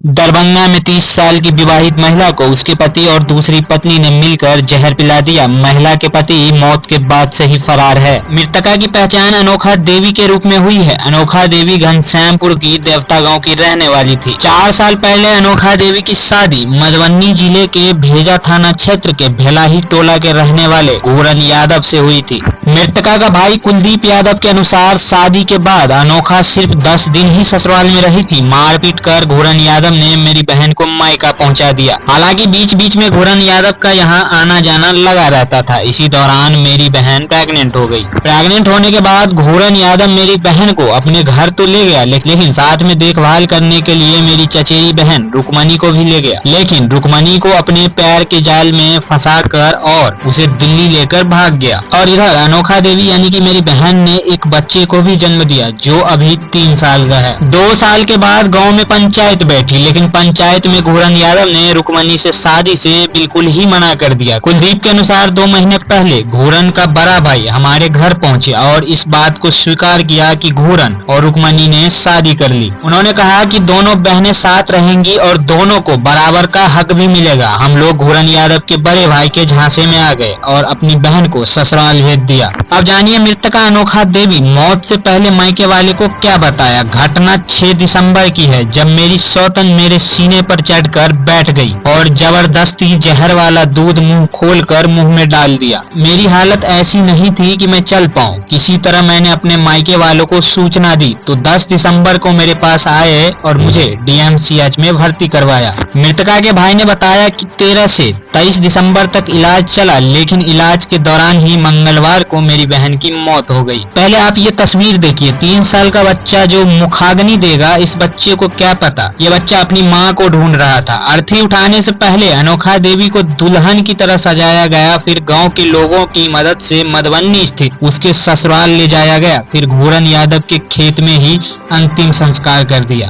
दरभंगा में 30 साल की विवाहित महिला को उसके पति और दूसरी पत्नी ने मिलकर जहर पिला दिया। महिला के पति मौत के बाद से ही फरार है। मृतका की पहचान अनोखा देवी के रूप में हुई है। अनोखा देवी घनश्यामपुर की देवता गांव की रहने वाली थी। 4 साल पहले अनोखा देवी की शादी मधुबनी जिले के भेजा थाना क्षेत्र के भेलाही टोला के रहने वाले घूरन यादव से हुई थी। मृतका का भाई कुलदीप यादव के अनुसार शादी के बाद अनोखा सिर्फ 10 दिन ही ससुराल में रही थी। मारपीट कर घूरन यादव ने मेरी बहन को मायका पहुंचा दिया। हालांकि बीच बीच में घूरन यादव का यहां आना जाना लगा रहता था। इसी दौरान मेरी बहन प्रेग्नेंट हो गई। प्रेग्नेंट होने के बाद घूरन यादव मेरी बहन को अपने घर तो ले गया, लेकिन साथ में देखभाल करने के लिए मेरी चचेरी बहन रुकमणी को भी ले गया। लेकिन रुकमणी को अपने पैर के जाल में फंसा कर और उसे दिल्ली लेकर भाग गया। और इधर अनोखा देवी यानी कि मेरी बहन ने एक बच्चे को भी जन्म दिया जो अभी 3 साल का है। 2 साल के बाद गाँव में पंचायत बैठी, लेकिन पंचायत में घूरन यादव ने रुकमणी से शादी से बिल्कुल ही मना कर दिया। कुलदीप के अनुसार 2 महीने पहले घूरन का बड़ा भाई हमारे घर पहुंचे और इस बात को स्वीकार किया कि घूरन और रुकमणी ने शादी कर ली। उन्होंने कहा कि दोनों बहनें साथ रहेंगी और दोनों को बराबर का हक भी मिलेगा। हम लोग घूरन यादव के बड़े भाई के झांसे में आ गए और अपनी बहन को ससुराल भेज दिया। अब जानिए मृतका अनोखा देवी मौत से पहले मायके वाले को क्या बताया। घटना 6 दिसंबर की है, जब मेरी सौतन मेरे सीने पर चढ़कर बैठ गई और जबरदस्ती जहर वाला दूध मुंह खोलकर मुंह में डाल दिया। मेरी हालत ऐसी नहीं थी कि मैं चल पाऊं। किसी तरह मैंने अपने मायके वालों को सूचना दी तो 10 दिसंबर को मेरे पास आए और मुझे डीएमसीएच में भर्ती करवाया। मृतका के भाई ने बताया कि 13 से 23 दिसंबर तक इलाज चला, लेकिन इलाज के दौरान ही मंगलवार को मेरी बहन की मौत हो गई। पहले आप ये तस्वीर देखिए, 3 साल का बच्चा जो मुखाग्नि देगा, इस बच्चे को क्या पता ये बच्चा अपनी माँ को ढूंढ रहा था। अर्थी उठाने से पहले अनोखा देवी को दुल्हन की तरह सजाया गया, फिर गांव के लोगों की मदद से मधुबनी स्थित उसके ससुराल ले जाया गया, फिर घूरन यादव के खेत में ही अंतिम संस्कार कर दिया।